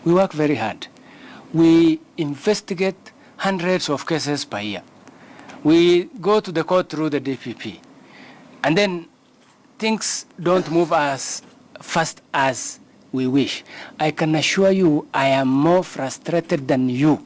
We work very hard. We investigate hundreds of cases per year. We go to the court through the DPP. And then things don't move as fast as we wish. I can assure you I am more frustrated than you.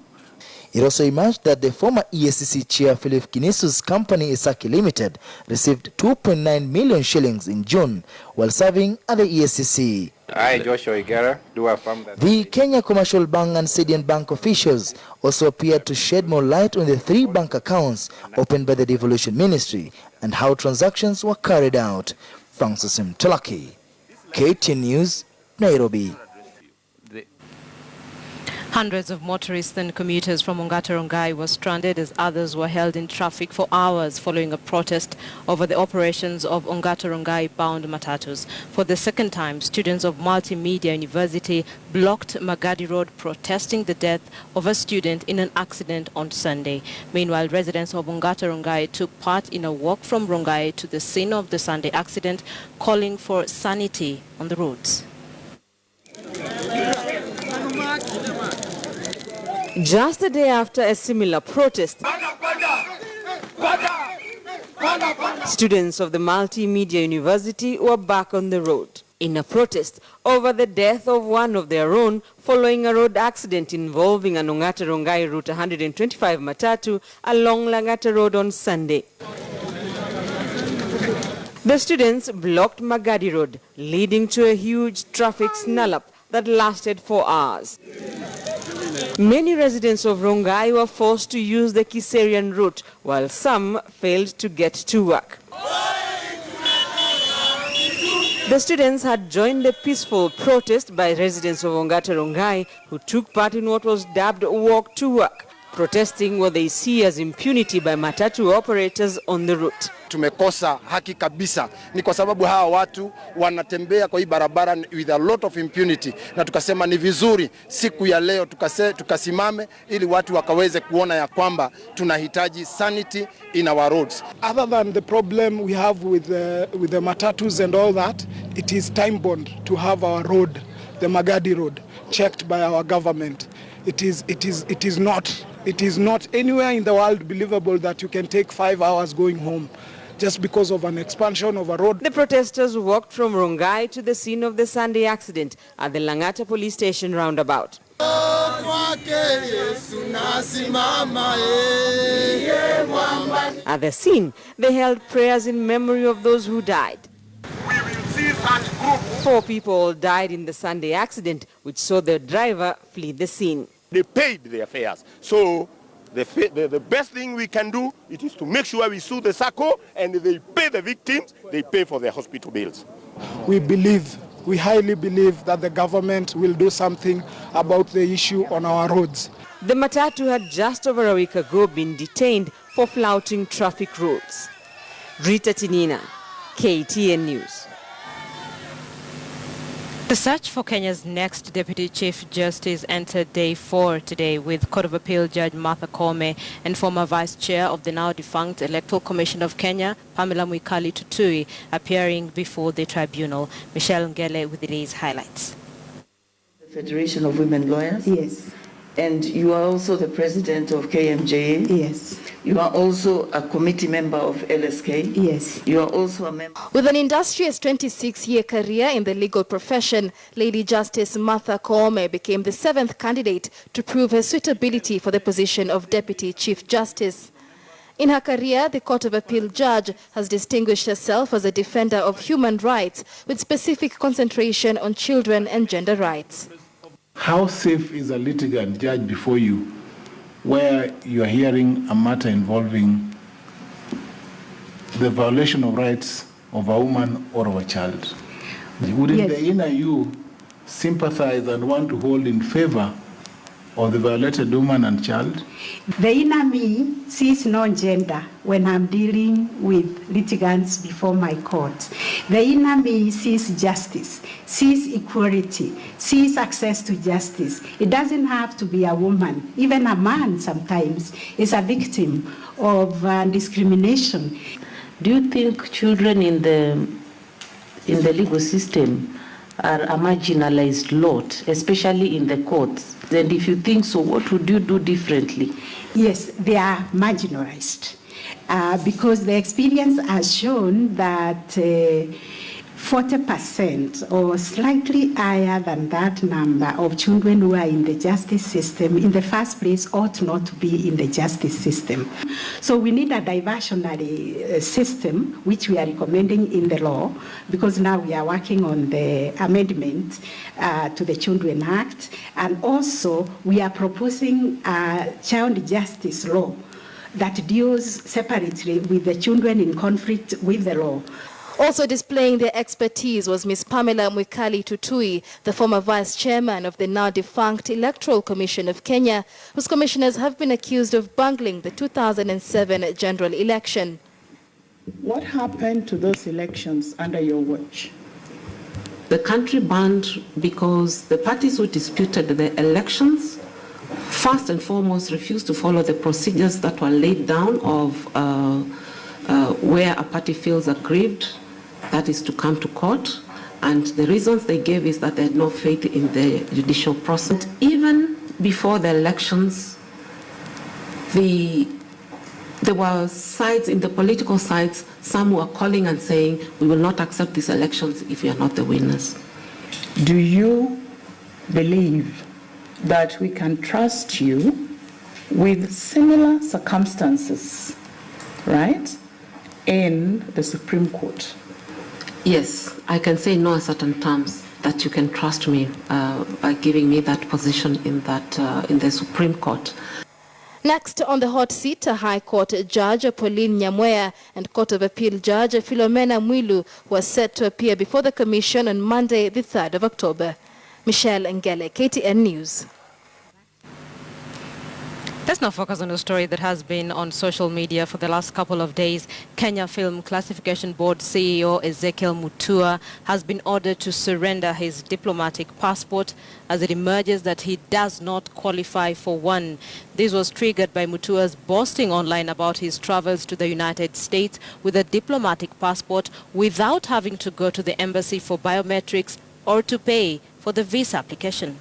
It also emerged that the former EACC chair, Philip Kinisu's company, Isaki Limited, received 2.9 million shillings in June while serving at the EACC. I, Joshua Igera, do affirm that the Kenya Commercial Bank and Cedian Bank officials also appeared to shed more light on the 3 bank accounts opened by the Devolution Ministry and how transactions were carried out. Francis Mtalaki, KTN News, Nairobi. Hundreds of motorists and commuters from Ongata Rongai were stranded as others were held in traffic for hours following a protest over the operations of Ongata Rongai bound matatus. For the second time, students of Multimedia University blocked Magadi Road protesting the death of a student in an accident on Sunday. Meanwhile, residents of Ongata Rongai took part in a walk from Rongai to the scene of the Sunday accident, calling for sanity on the roads. Just a day after a similar protest, students of the Multimedia University were back on the road in a protest over the death of one of their own following a road accident involving an Ongata Rongai Route 125 matatu along Langata Road on Sunday. The students blocked Magadi Road, leading to a huge traffic snarl-up that lasted for hours. Many residents of Rongai were forced to use the Kiserian route, while some failed to get to work. The students had joined the peaceful protest by residents of Ongata Rongai who took part in what was dubbed Walk to Work, protesting what they see as impunity by matatu operators on the route. Tumekosa haki kabisa, ni kwa sababu hawa watu wanatembea kwa hii barabara with a lot of impunity, na tukasema ni vizuri siku ya leo tukasimame ili watu wakaweze kuona ya kwamba tunahitaji sanity in our roads. Other than the problem we have with the matatus and all that, it is time bound to have our road, the Magadi Road, checked by our government. It is not anywhere in the world believable that you can take 5 hours going home just because of an expansion of a road. The protesters walked from Rongai to the scene of the Sunday accident at the Langata police station roundabout. At the scene, they held prayers in memory of those who died. 4 people died in the Sunday accident, which saw the driver flee the scene. They paid their fares. So the best thing we can do it is to make sure we sue the SACCO and they pay the victims, they pay for their hospital bills. We highly believe that the government will do something about the issue on our roads. The matatu had just over a week ago been detained for flouting traffic rules. Rita Tinina, KTN News. The search for Kenya's next Deputy Chief Justice entered day 4 today, with Court of Appeal Judge Martha Koome and former Vice Chair of the now-defunct Electoral Commission of Kenya, Pamela Mwikali Tutui, appearing before the tribunal. Michelle Ngele with the day's highlights. The Federation of Women Lawyers? Yes. And you are also the president of KMJA? Yes. You are also a committee member of LSK? Yes. You are also a member... With an industrious 26-year career in the legal profession, Lady Justice Martha Koome became the 7th candidate to prove her suitability for the position of Deputy Chief Justice. In her career, the Court of Appeal judge has distinguished herself as a defender of human rights with specific concentration on children and gender rights. How safe is a litigant judge before you where you are hearing a matter involving the violation of rights of a woman or of a child? Wouldn't the inner you sympathize and want to hold in favor of the violated woman and child? The inner me sees no gender when I'm dealing with litigants before my court. The inner me sees justice, sees equality, sees access to justice. It doesn't have to be a woman. Even a man sometimes is a victim of discrimination. Do you think children in the legal system are a marginalized lot, especially in the courts? And if you think so, what would you do differently? Yes, they are marginalized because the experience has shown that 40% or slightly higher than that number of children who are in the justice system in the first place ought not to be in the justice system. So we need a diversionary system, which we are recommending in the law, because now we are working on the amendment to the Children Act, and also we are proposing a child justice law that deals separately with the children in conflict with the law. Also displaying their expertise was Ms. Pamela Mwikali Tutui, the former vice chairman of the now defunct Electoral Commission of Kenya, whose commissioners have been accused of bungling the 2007 general election. What happened to those elections under your watch? The country banned because the parties who disputed the elections, first and foremost, refused to follow the procedures that were laid down of where a party feels aggrieved, that is to come to court. And the reasons they gave is that they had no faith in the judicial process. Even before the elections, there were sides, in the political sides, some were calling and saying, we will not accept these elections if you are not the winners. Do you believe that we can trust you with similar circumstances, right, in the Supreme Court? Yes, I can say in no uncertain terms that you can trust me by giving me that position in the Supreme Court. Next on the hot seat, a High Court Judge Pauline Nyamweya and Court of Appeal Judge Philomena Mwilu was set to appear before the Commission on Monday, the 3rd of October. Michelle Ngele, KTN News. Let's now focus on a story that has been on social media for the last couple of days. Kenya Film Classification Board CEO Ezekiel Mutua has been ordered to surrender his diplomatic passport as it emerges that he does not qualify for one. This was triggered by Mutua's boasting online about his travels to the United States with a diplomatic passport without having to go to the embassy for biometrics or to pay for the visa application.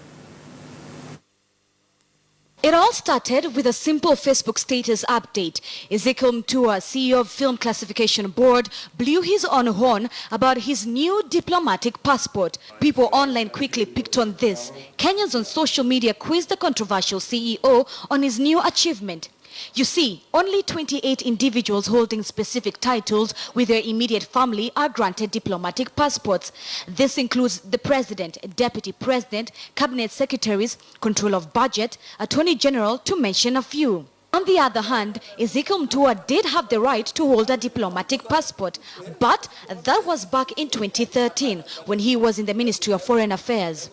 It all started with a simple Facebook status update. Ezekiel Mutua, CEO of Film Classification Board, blew his own horn about his new diplomatic passport. People online quickly picked on this. Kenyans on social media quizzed the controversial CEO on his new achievement. You see, only 28 individuals holding specific titles with their immediate family are granted diplomatic passports. This includes the president, deputy president, cabinet secretaries, control of budget, attorney general, to mention a few. On the other hand, Ezekiel Mutua did have the right to hold a diplomatic passport, but that was back in 2013 when he was in the Ministry of Foreign Affairs.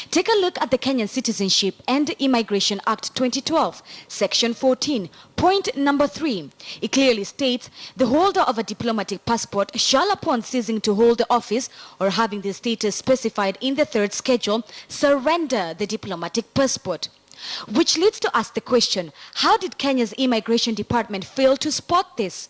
Take a look at the Kenyan Citizenship and Immigration Act 2012, Section 14, point number 3. It clearly states the holder of a diplomatic passport shall, upon ceasing to hold the office or having the status specified in the 3rd schedule, surrender the diplomatic passport. Which leads to ask the question, how did Kenya's Immigration Department fail to spot this?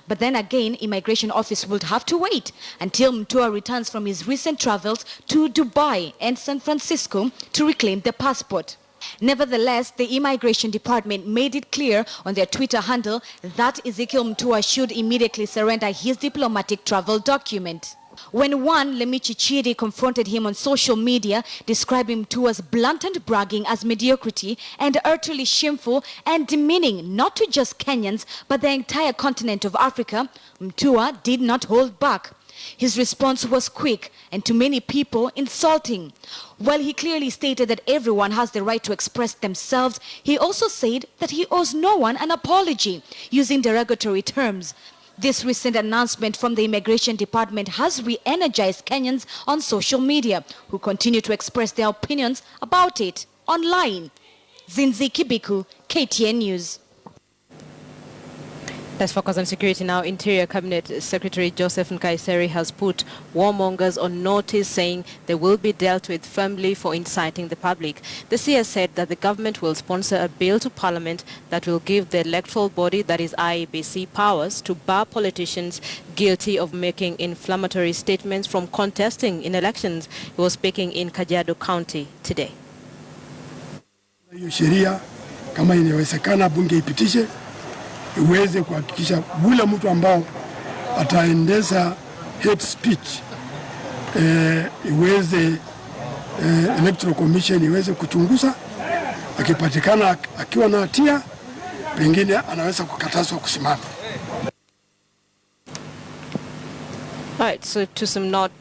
But then again, Immigration Office would have to wait until Mutua returns from his recent travels to Dubai and San Francisco to reclaim the passport. Nevertheless, the Immigration Department made it clear on their Twitter handle that Ezekiel Mutua should immediately surrender his diplomatic travel document. When one, Lemichi Chidi, confronted him on social media, describing Mutua's blatant bragging as mediocrity and utterly shameful and demeaning not to just Kenyans but the entire continent of Africa, Mutua did not hold back. His response was quick and to many people insulting. While he clearly stated that everyone has the right to express themselves, he also said that he owes no one an apology, using derogatory terms. This recent announcement from the Immigration Department has re-energized Kenyans on social media, who continue to express their opinions about it online. Zinzi Kibiku, KTN News. Let's focus on security now. Interior Cabinet Secretary Joseph Nkaiseri has put warmongers on notice, saying they will be dealt with firmly for inciting the public. The CS said that the government will sponsor a bill to Parliament that will give the electoral body, that is IEBC, powers to bar politicians guilty of making inflammatory statements from contesting in elections. He was speaking in Kajiado County today. Hiyo sheria kama inawezekana bunge ipitishe iweze kuhakikisha yule mtu ambao ataendesha hate speech iweze electoral commission iweze kuchunguza, akipatikana akiwa na hatia pengine anaweza kukatazwa kusimama. All right, so to some not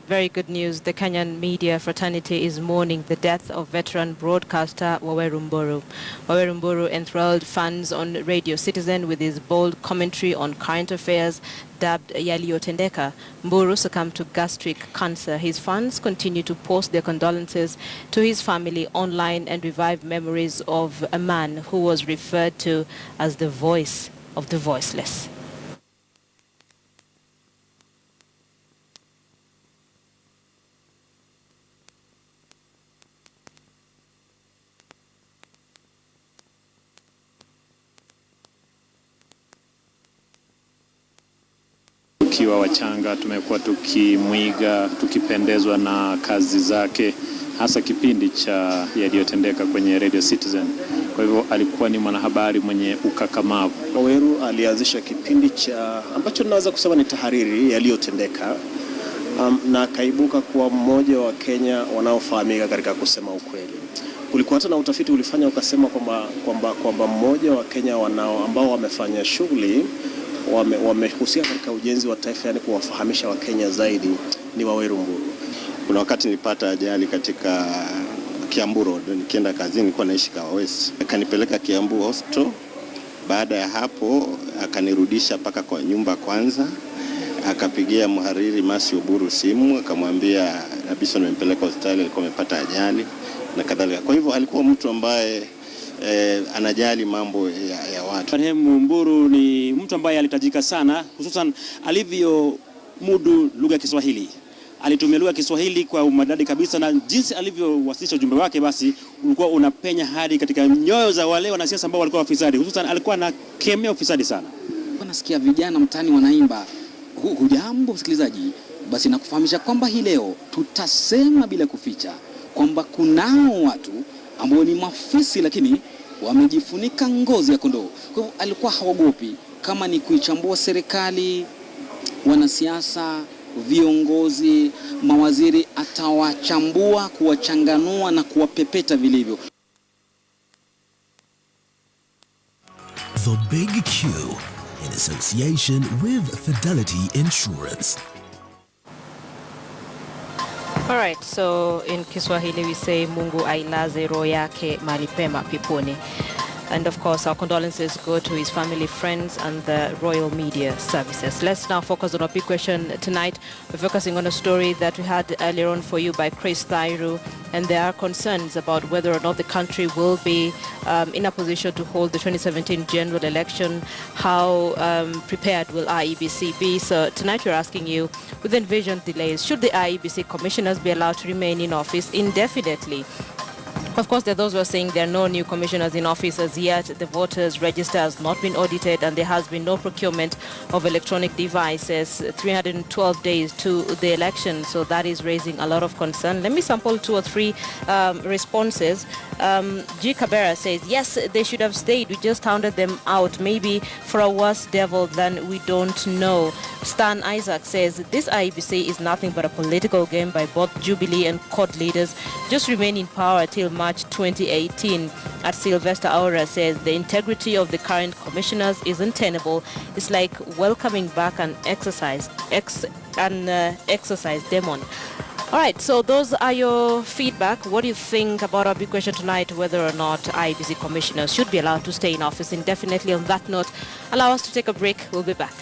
very good news, the Kenyan media fraternity is mourning the death of veteran broadcaster Waweru Mburu. Waweru Mburu enthralled fans on Radio Citizen with his bold commentary on current affairs, dubbed Yaliyotendeka. Mburu succumbed to gastric cancer. His fans continue to post their condolences to his family online and revive memories of a man who was referred to as the voice of the voiceless. Tukiwa wachanga tumekuwa tukimwiga, tukipendezwa na kazi zake, hasa kipindi cha Yaliyotendeka kwenye Radio Citizen. Kwa hivyo alikuwa ni mwanahabari mwenye ukakamavu. Waweru alianzisha kipindi cha ambacho naweza kusema ni tahariri, Yaliyotendeka, na kaibuka kuwa mmoja wa Kenya wanaofahamika katika kusema ukweli. Kulikuwa hata na utafiti ulifanya ukasema kwamba mmoja wa Kenya ambao wamefanya shughuli wamehusika katika ujenzi wa taifa, yani kuwafahamisha Wakenya zaidi, ni Waweru Mburu. Kuna wakati nilipata ajali katika Kiambu Road, nikienda kazini, nilikuwa naishi Kawawesi. Akanipeleka Kiambu Hospital. Baada ya hapo akanirudisha paka kwa nyumba kwanza. Akapigia mhariri Masi Uburu simu, akamwambia Nabiso nimempeleka hospitali, alikuwa amepata ajali na kadhalika. Kwa hivyo alikuwa mtu ambaye anajali mambo ya watu. Marehemu Mburu ni mtu ambaye alitajika sana, hususan alivyo mudu lugha ya Kiswahili. Alitumia lugha ya Kiswahili kwa umadadi kabisa, na jinsi alivyowasilisha ujumbe wake basi ulikuwa unapenya hadi katika nyoyo za wale wanasiasa ambao walikuwa wafisadi. Hususan alikuwa anakemea ufisadi sana. Nasikia vijana mtaani wanaimba. Hujambo msikilizaji, basi nakufahamisha kwamba hii leo tutasema bila kuficha kwamba kunao watu ambao ni mafisi lakini wamejifunika ngozi ya kondoo. Kwa hivyo alikuwa haogopi kama ni kuichambua serikali, wanasiasa, viongozi, mawaziri, atawachambua, kuwachanganua na kuwapepeta vilivyo. The Big Q in association with Fidelity Insurance. All right, so in Kiswahili we say Mungu ailaze roho yake mahali pema peponi. And of course, our condolences go to his family, friends, and the Royal Media Services. Let's now focus on our big question tonight. We're focusing on a story that we had earlier on for you by Chris Thairu, and there are concerns about whether or not the country will be in a position to hold the 2017 general election. How prepared will IEBC be? So tonight we're asking you, with envisioned delays, should the IEBC commissioners be allowed to remain in office indefinitely? Of course, there are those who are saying there are no new commissioners in office as yet. The voters' register has not been audited, and there has been no procurement of electronic devices. 312 days to the election, so that is raising a lot of concern. Let me sample 2 or 3 responses. G. Cabera says, yes, they should have stayed. We just hounded them out, maybe for a worse devil than we don't know. Stan Isaac says, this IEBC is nothing but a political game by both Jubilee and court leaders. Just remain in power till March 2018. At Sylvester Aura says, the integrity of the current commissioners is untenable. It's like welcoming back an exercise demon. All right, so those are your feedback. What do you think about our big question tonight, whether or not IEBC commissioners should be allowed to stay in office indefinitely? On that note, allow us to take a break. We'll be back.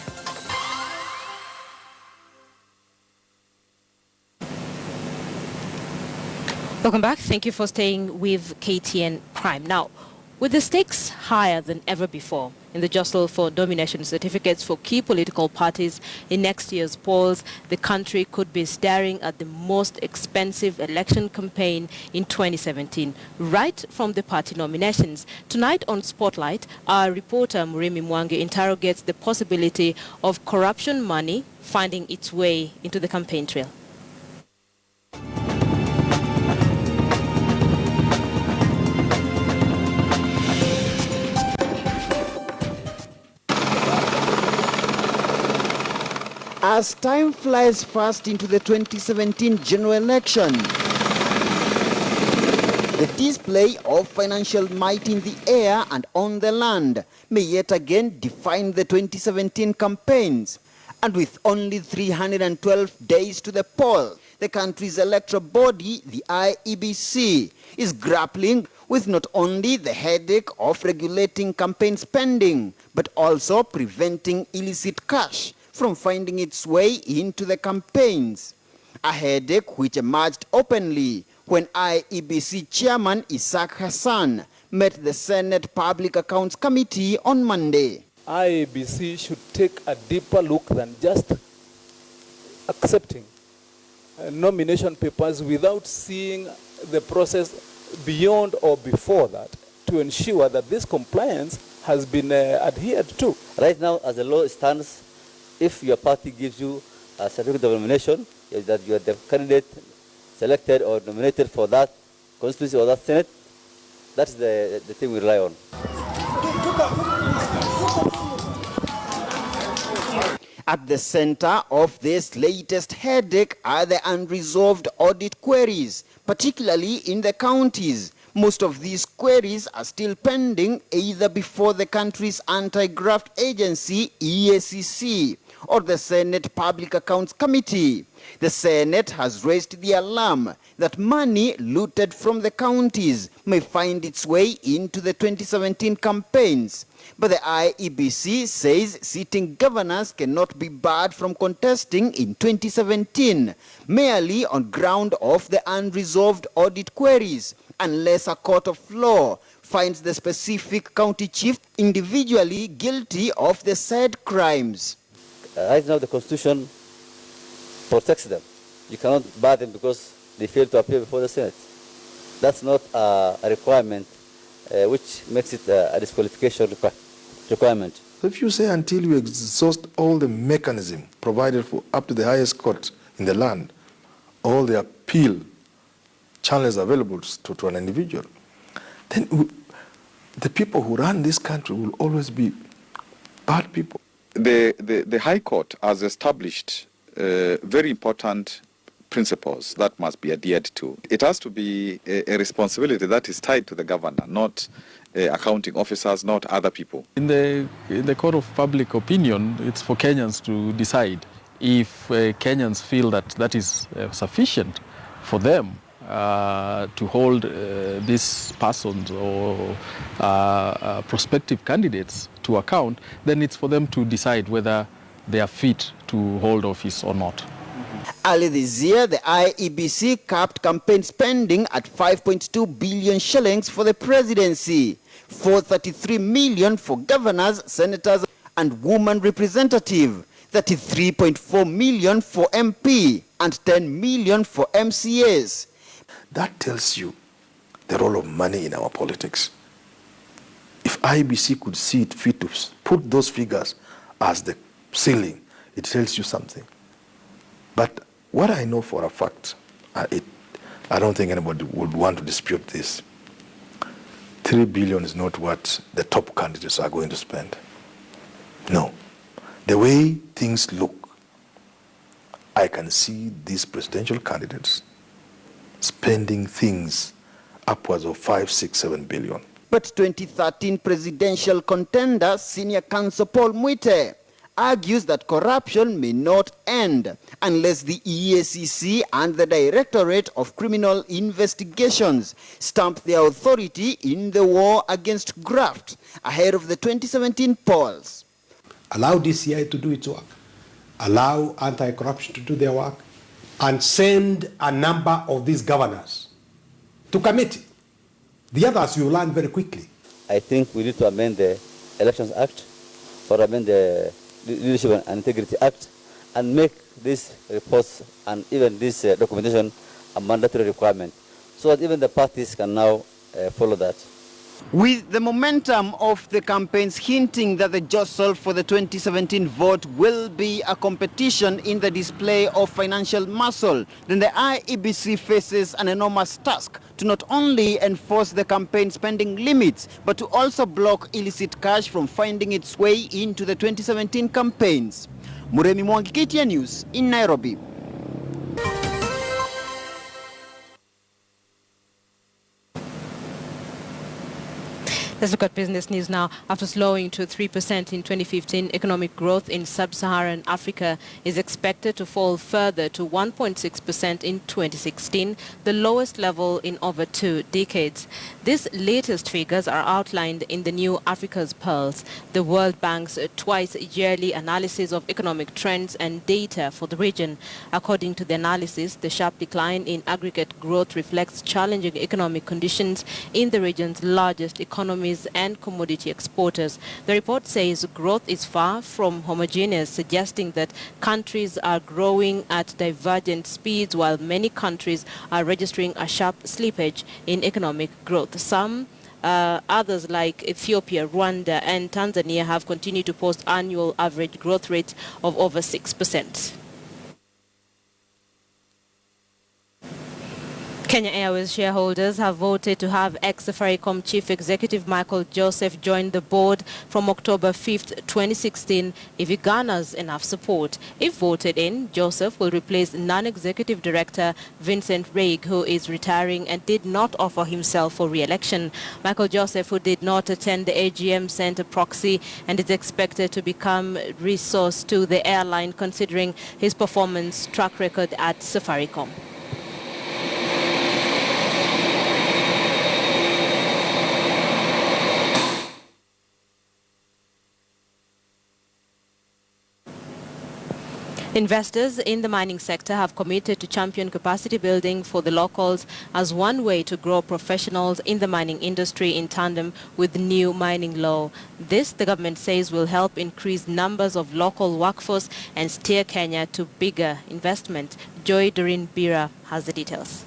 Welcome back. Thank you for staying with KTN Prime. Now, With the stakes higher than ever before in the jostle for nomination certificates for key political parties in next year's polls, the country could be staring at the most expensive election campaign in 2017, right from the party nominations. Tonight on Spotlight, our reporter Murimi Mwangi interrogates the possibility of corruption money finding its way into the campaign trail. As time flies fast into the 2017 general election, the display of financial might in the air and on the land may yet again define the 2017 campaigns. And with only 312 days to the poll, the country's electoral body, the IEBC, is grappling with not only the headache of regulating campaign spending, but also preventing illicit cash from finding its way into the campaigns. A headache which emerged openly when IEBC Chairman Isaac Hassan met the Senate Public Accounts Committee on Monday. IEBC should take a deeper look than just accepting nomination papers without seeing the process beyond or before that to ensure that this compliance has been adhered to. Right now, as the law stands, if your party gives you a certificate of nomination, that you are the candidate selected or nominated for that constituency or that senate, that's the thing we rely on. At the center of this latest headache are the unresolved audit queries, particularly in the counties. Most of these queries are still pending either before the country's anti-graft agency, EACC, or the Senate Public Accounts Committee. The Senate has raised the alarm that money looted from the counties may find its way into the 2017 campaigns. But the IEBC says sitting governors cannot be barred from contesting in 2017, merely on ground of the unresolved audit queries, unless a court of law finds the specific county chief individually guilty of the said crimes. Right now, the Constitution protects them. You cannot bar them because they fail to appear before the Senate. That's not a requirement which makes it a disqualification requirement. So if you say until you exhaust all the mechanism provided for up to the highest court in the land, all the appeal channels available to an individual, then the people who run this country will always be bad people. The High Court has established very important principles that must be adhered to. It has to be a responsibility that is tied to the governor, not accounting officers, not other people. In the court of public opinion, it's for Kenyans to decide if Kenyans feel that that is sufficient for them to hold these persons or prospective candidates to account, then it's for them to decide whether they are fit to hold office or not. Early this year, the IEBC capped campaign spending at 5.2 billion shillings for the presidency, 433 million for governors, senators, and woman representative, 33.4 million for MP, and 10 million for MCAs. That tells you the role of money in our politics. If IEBC could see it fit to put those figures as the ceiling, it tells you something. But what I know for a fact, I don't think anybody would want to dispute this. 3 billion is not what the top candidates are going to spend. No. The way things look, I can see these presidential candidates spending things upwards of 5, 6, 7 billion. But 2013 presidential contender, senior counsel Paul Mwite, argues that corruption may not end unless the EACC and the Directorate of Criminal Investigations stamp their authority in the war against graft ahead of the 2017 polls. Allow DCI to do its work, allow anti-corruption to do their work, and send a number of these governors to committee. The others you learn very quickly. I think we need to amend the Elections Act or amend the Leadership and Integrity Act and make these reports and even this documentation a mandatory requirement so that even the parties can now follow that. With the momentum of the campaigns hinting that the jostle for the 2017 vote will be a competition in the display of financial muscle, then the IEBC faces an enormous task to not only enforce the campaign spending limits, but to also block illicit cash from finding its way into the 2017 campaigns. Muremi Mwangi, KTN News in Nairobi. Let's look at business news now. After slowing to 3% in 2015, economic growth in sub-Saharan Africa is expected to fall further to 1.6% in 2016, the lowest level in over 2 decades. These latest figures are outlined in the new Africa's Pearls, the World Bank's twice-yearly analysis of economic trends and data for the region. According to the analysis, the sharp decline in aggregate growth reflects challenging economic conditions in the region's largest economies and commodity exporters. The report says growth is far from homogeneous, suggesting that countries are growing at divergent speeds while many countries are registering a sharp slippage in economic growth. Some others like Ethiopia, Rwanda and Tanzania have continued to post annual average growth rates of over 6%. Kenya Airways shareholders have voted to have ex-Safaricom Chief Executive Michael Joseph join the board from October 5th, 2016 if he garners enough support. If voted in, Joseph will replace non-executive director Vincent Reig, who is retiring and did not offer himself for re-election. Michael Joseph, who did not attend the AGM, sent a proxy and is expected to become resource to the airline considering his performance track record at Safaricom. Investors in the mining sector have committed to champion capacity building for the locals as one way to grow professionals in the mining industry in tandem with the new mining law. This, the government says, will help increase numbers of local workforce and steer Kenya to bigger investment. Joy Doreen Bira has the details.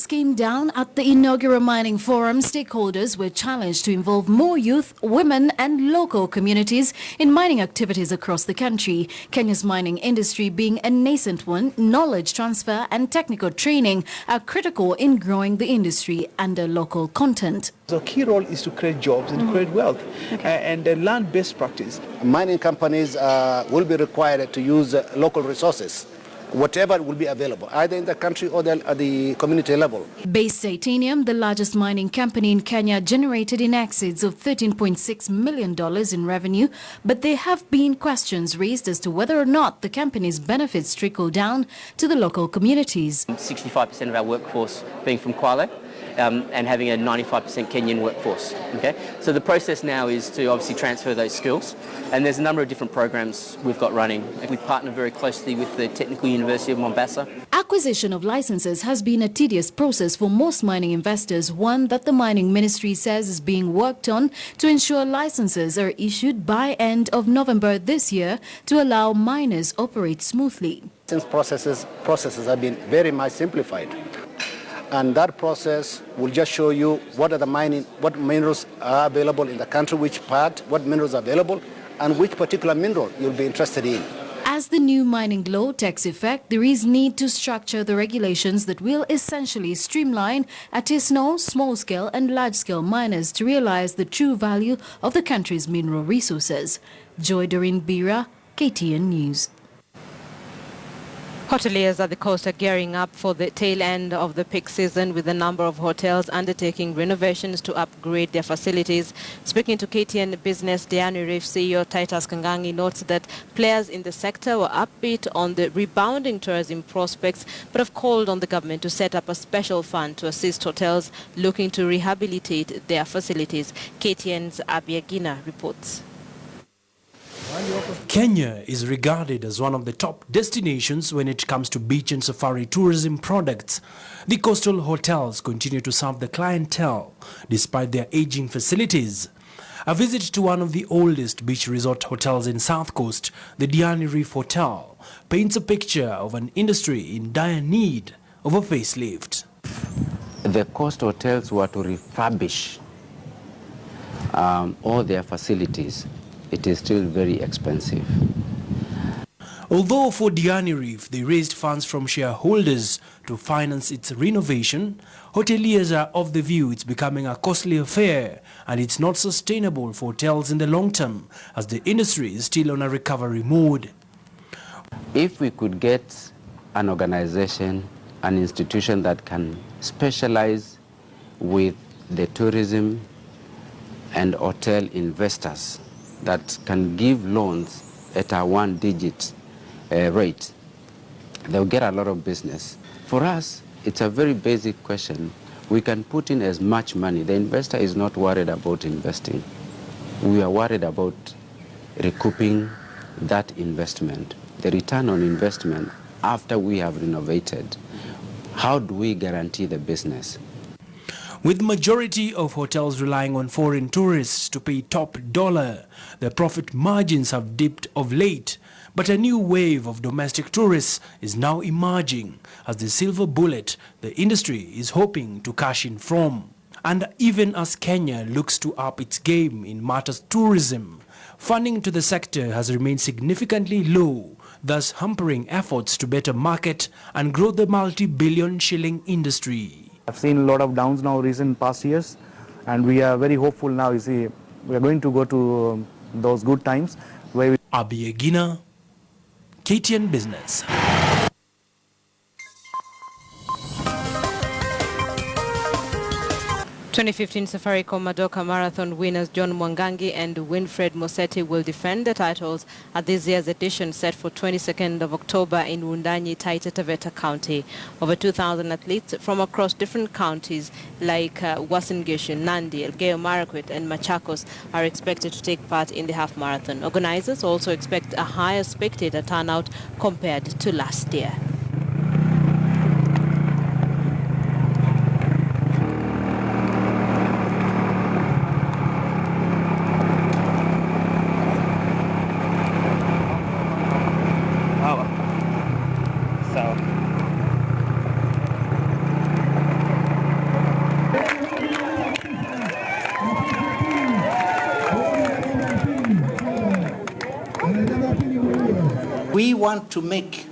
Came down at the inaugural mining forum, stakeholders were challenged to involve more youth, women and local communities in mining activities across the country. Kenya's mining industry being a nascent one, knowledge transfer and technical training are critical in growing the industry under local content. The key role is to create jobs and create wealth and learn best practice. Mining companies will be required to use local resources, whatever will be available, either in the country or at the community level. Base Titanium, the largest mining company in Kenya, generated in excess of $13.6 million in revenue, but there have been questions raised as to whether or not the company's benefits trickle down to the local communities. 65% of our workforce being from Kwale. And having a 95% Kenyan workforce. Okay, so the process now is to obviously transfer those skills, and there's a number of different programs we've got running. We partner very closely with the Technical University of Mombasa. Acquisition of licenses has been a tedious process for most mining investors, one that the mining ministry says is being worked on to ensure licenses are issued by end of November this year to allow miners operate smoothly. Since processes have been very much simplified. And that process will just show you what minerals are available in the country, what minerals are available, and which particular mineral you'll be interested in. As the new mining law takes effect, there is need to structure the regulations that will essentially streamline artisanal, small-scale and large-scale miners to realize the true value of the country's mineral resources. Joy Doreen Bira, KTN News. Hoteliers at the coast are gearing up for the tail end of the peak season, with a number of hotels undertaking renovations to upgrade their facilities. Speaking to KTN Business, Diani Reef CEO Titus Kangangi notes that players in the sector were upbeat on the rebounding tourism prospects, but have called on the government to set up a special fund to assist hotels looking to rehabilitate their facilities. KTN's Abiagina reports. Kenya is regarded as one of the top destinations when it comes to beach and safari tourism products. The coastal hotels continue to serve the clientele despite their aging facilities. A visit to one of the oldest beach resort hotels in South Coast, the Diani Reef Hotel, paints a picture of an industry in dire need of a facelift. The coast hotels were to refurbish all their facilities. It is still very expensive. Although for Diani Reef they raised funds from shareholders to finance its renovation, hoteliers are of the view it's becoming a costly affair and it's not sustainable for hotels in the long term as the industry is still on a recovery mode. If we could get an organization, an institution that can specialize with the tourism and hotel investors that can give loans at a one-digit rate, they'll get a lot of business. For us, it's a very basic question. We can put in as much money. The investor is not worried about investing. We are worried about recouping that investment, the return on investment after we have renovated. How do we guarantee the business? With majority of hotels relying on foreign tourists to pay top dollar, their profit margins have dipped of late. But a new wave of domestic tourists is now emerging as the silver bullet the industry is hoping to cash in from. And even as Kenya looks to up its game in matters tourism, funding to the sector has remained significantly low, thus hampering efforts to better market and grow the multi-billion shilling industry. I've seen a lot of downs now recent past years, and we are very hopeful now. You see, we are going to go to those good times where we... Abi Agina, KTN Business. 2015 Safaricom Madoka Marathon winners John Mwangangi and Winfred Mosetti will defend the titles at this year's edition set for 22nd of October in Wundanyi, Taita Taveta County. Over 2,000 athletes from across different counties like Uasin Gishu, Nandi, Elgeyo Marakwet and Machakos are expected to take part in the half marathon. Organizers also expect a higher spectator turnout compared to last year. We want to make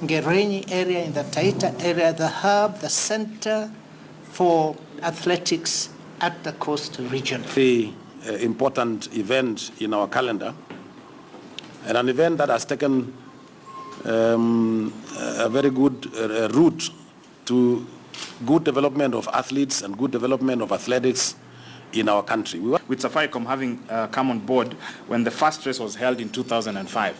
Ngerenyi area in the Taita area the hub, the center for athletics at the coast region. Very important event in our calendar, and an event that has taken a very good route to good development of athletes and good development of athletics in our country. With Safaricom having come on board when the first race was held in 2005.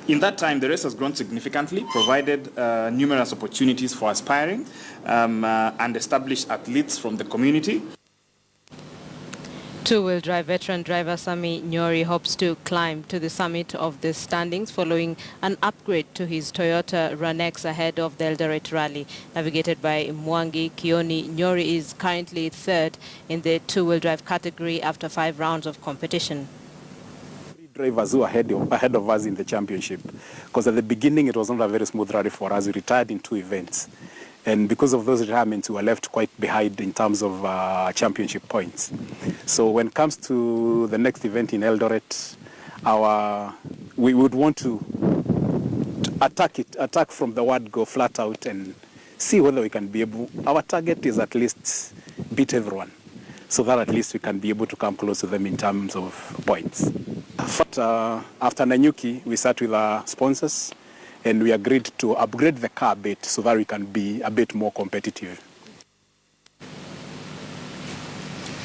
In that time, the race has grown significantly, provided numerous opportunities for aspiring and established athletes from the community. Two-wheel drive veteran driver Sami Nyori hopes to climb to the summit of the standings following an upgrade to his Toyota Ranex ahead of the Eldoret Rally. Navigated by Mwangi Kioni, Nyori is currently third in the two-wheel drive category after 5 rounds of competition. Drivers who are ahead of us in the championship, because at the beginning it was not a very smooth rally for us. We retired in 2 events, and because of those retirements we were left quite behind in terms of championship points. So when it comes to the next event in Eldoret, we would want to attack from the word go flat out and see whether we can be able. Our target is at least beat everyone, so that at least we can be able to come close to them in terms of points. But after Nanyuki, we sat with our sponsors and we agreed to upgrade the car a bit so that we can be a bit more competitive.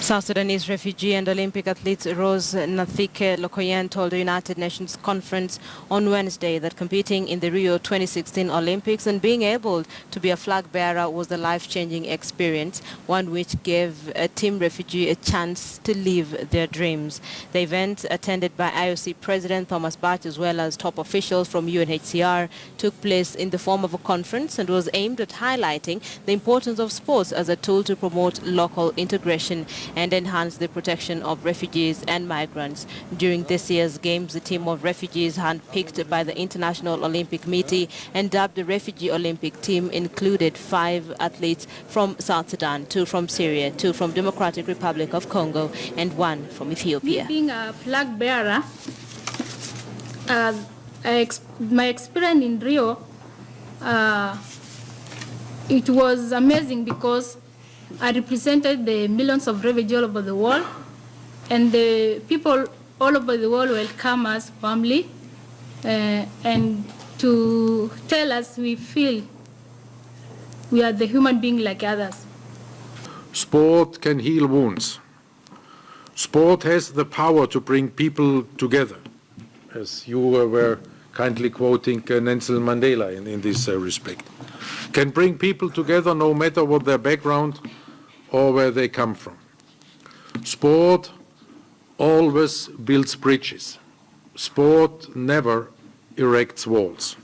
South Sudanese refugee and Olympic athlete Rose Nathike Lokoyen told the United Nations Conference on Wednesday that competing in the Rio 2016 Olympics and being able to be a flag bearer was a life-changing experience, one which gave a team refugee a chance to live their dreams. The event, attended by IOC President Thomas Bach as well as top officials from UNHCR, took place in the form of a conference and was aimed at highlighting the importance of sports as a tool to promote local integration and enhance the protection of refugees and migrants. During this year's games, the team of refugees handpicked by the International Olympic Committee and dubbed the Refugee Olympic Team included 5 athletes from South Sudan, 2 from Syria, 2 from Democratic Republic of Congo, and 1 from Ethiopia. Me being a flag bearer, my experience in Rio, it was amazing because I represented the millions of refugees all over the world, and the people all over the world welcome us warmly, and to tell us we feel we are the human being like others. Sport can heal wounds. Sport has the power to bring people together, as you were kindly quoting Nelson Mandela in this respect. Can bring people together no matter what their background or where they come from. Sport always builds bridges. Sport never erects walls.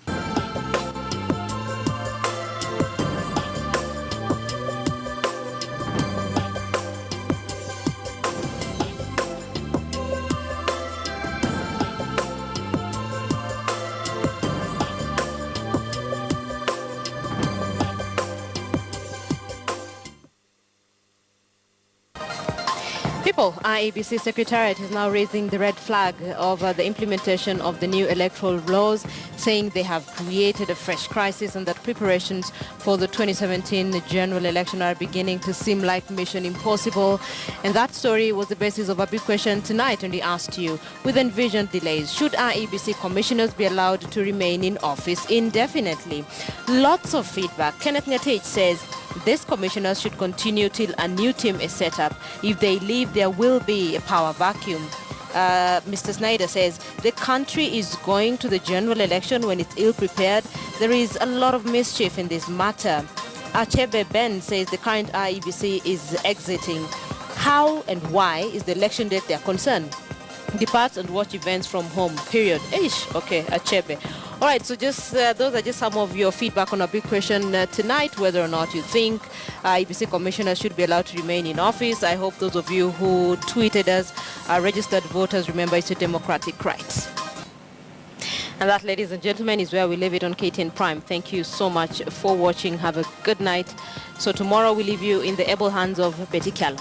IEBC Secretariat is now raising the red flag over the implementation of the new electoral laws, saying they have created a fresh crisis and that preparations for the 2017 general election are beginning to seem like mission impossible. And that story was the basis of a big question tonight when we asked you, with envisioned delays, should IEBC commissioners be allowed to remain in office indefinitely? Lots of feedback. Kenneth Ngatich says these commissioners should continue till a new team is set up. If they leave, there will be a power vacuum. Mr. Snyder says the country is going to the general election when it's ill-prepared. There is a lot of mischief in this matter. Achebe Ben says the current IEBC is exiting. How and why is the election date their concern? Depart and watch events from home, period. Eish, okay, Achebe. All right, so just those are just some of your feedback on a big question tonight, whether or not you think IEBC commissioners should be allowed to remain in office. I hope those of you who tweeted us are registered voters. Remember, it's a democratic right. And that, ladies and gentlemen, is where we leave it on KTN Prime. Thank you so much for watching. Have a good night. So tomorrow we leave you in the able hands of Betty Kyalo.